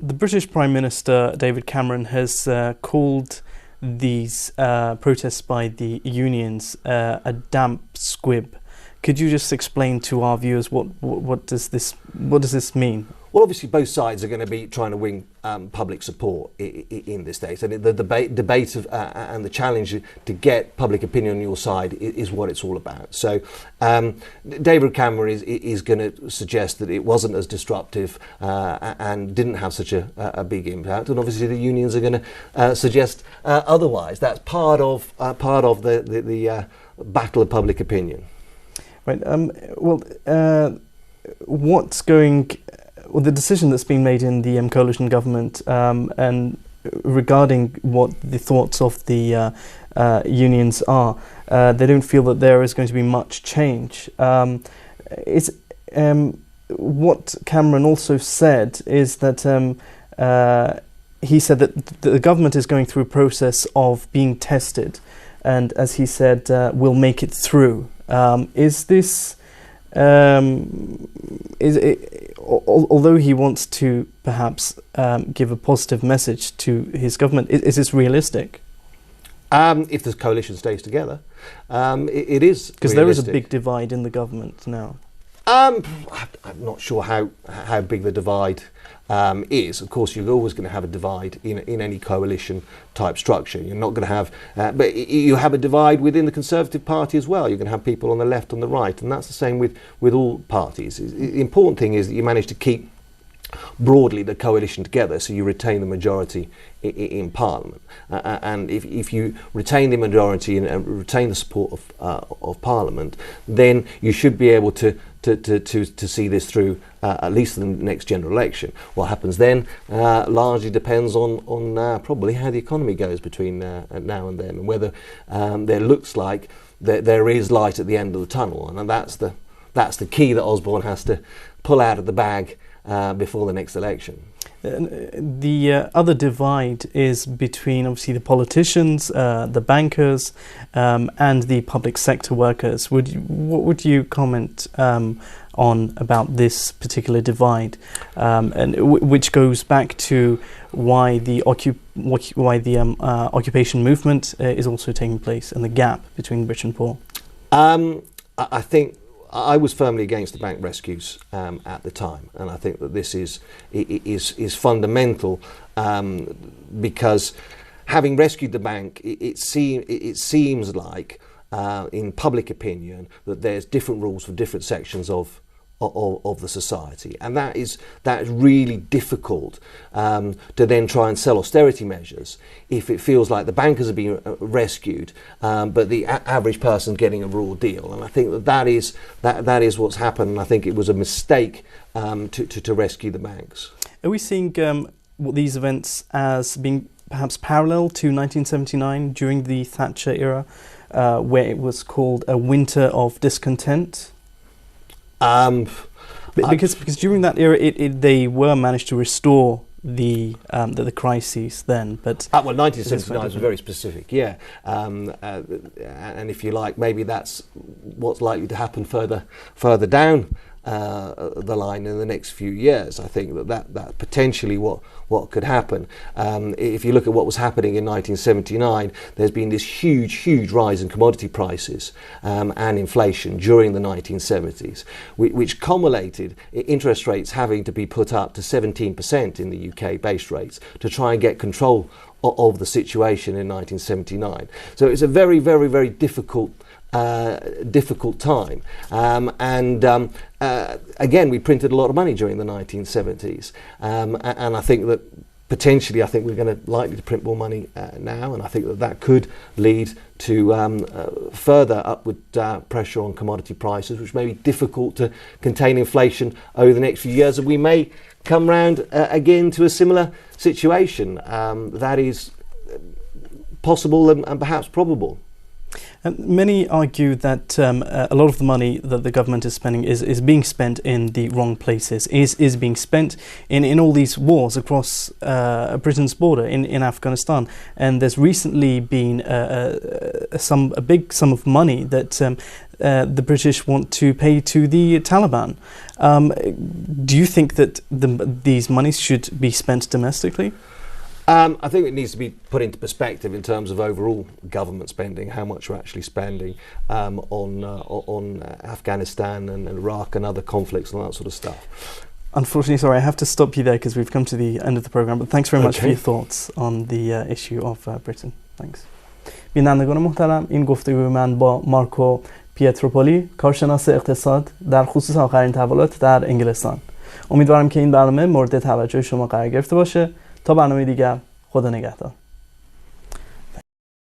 The British Prime Minister David Cameron has called these protests by the unions a damp squib. Could you just explain to our viewers what does this mean? Well, obviously, both sides are going to be trying to win public support in this state. And the debate of, and the challenge to get public opinion on your side is what it's all about. So David Cameron is going to suggest that it wasn't as disruptive and didn't have such a big impact. And obviously, the unions are going to suggest otherwise. That's part of the battle of public opinion. Right. What's going... Well, the decision that's been made in the coalition government and regarding what the thoughts of the unions are, they don't feel that there is going to be much change. What Cameron also said is that he said that the government is going through a process of being tested, and as he said, we'll make it through. Although he wants to perhaps give a positive message to his government, is this realistic? If the coalition stays together, it is because there is a big divide in the government now. I'm not sure how big the divide is. Of course, you're always going to have a divide in any coalition type structure. You're not going to have, but you have a divide within the Conservative Party as well. You're going to have people on the left, on the right, and that's the same with all parties. The important thing is that you manage to keep broadly the coalition together, so you retain the majority in Parliament. And if you retain the majority and retain the support of Parliament, then you should be able to see this through at least the next general election. What happens then largely depends on probably how the economy goes between now and then, and whether there looks like there is light at the end of the tunnel. And that's the key that Osborne has to pull out of the bag before the next election. The other divide is between obviously the politicians, the bankers, and the public sector workers. What would you comment on about this particular divide, and which goes back to why the occupation movement is also taking place, and the gap between the rich and poor? I think I was firmly against the bank rescues at the time, and I think that this is fundamental because having rescued the bank, it seems like in public opinion that there's different rules for different sections of the society, and that is really difficult to then try and sell austerity measures if it feels like the bankers are being rescued, but the average person's getting a raw deal. And I think that is what's happened. And I think it was a mistake to rescue the banks. Are we seeing these events as being perhaps parallel to 1979 during the Thatcher era, where it was called a winter of discontent? Because during that era, they were managed to restore the crises then, but well, 1979 was very specific, yeah, and if you like, maybe that's what's likely to happen further down the line in the next few years. I think that potentially what could happen. If you look at what was happening in 1979, there's been this huge rise in commodity prices and inflation during the 1970s, which culminated in interest rates having to be put up to 17% in the UK base rates to try and get control of the situation in 1979. So it's a very difficult time, again, we printed a lot of money during the 1970s, and I think that potentially, we're going to likely to print more money now, and I think that could lead to further upward pressure on commodity prices, which may be difficult to contain inflation over the next few years, and we may come round again to a similar situation. That is possible and perhaps probable. Many argue that a lot of the money that the government is spending is being spent in the wrong places, is being spent in all these wars across Britain's border in Afghanistan. And there's recently been a big sum of money that the British want to pay to the Taliban. Do you think that these monies should be spent domestically? I think it needs to be put into perspective in terms of overall government spending, how much we're actually spending on Afghanistan and Iraq and other conflicts and all that sort of stuff. Unfortunately, sorry, I have to stop you there because we've come to the end of the program, but thanks very much for your thoughts on the issue of Britain. Thanks. بینندگان محترم، این گفتگوی من با مارکو پیتروپولی، کارشناس اقتصاد در خصوص آخرین تحولات در انگلستان. امیدوارم که این برنامه مورد توجه شما قرار گرفته باشه. تا برنامه دیگر، خدا نگهدار.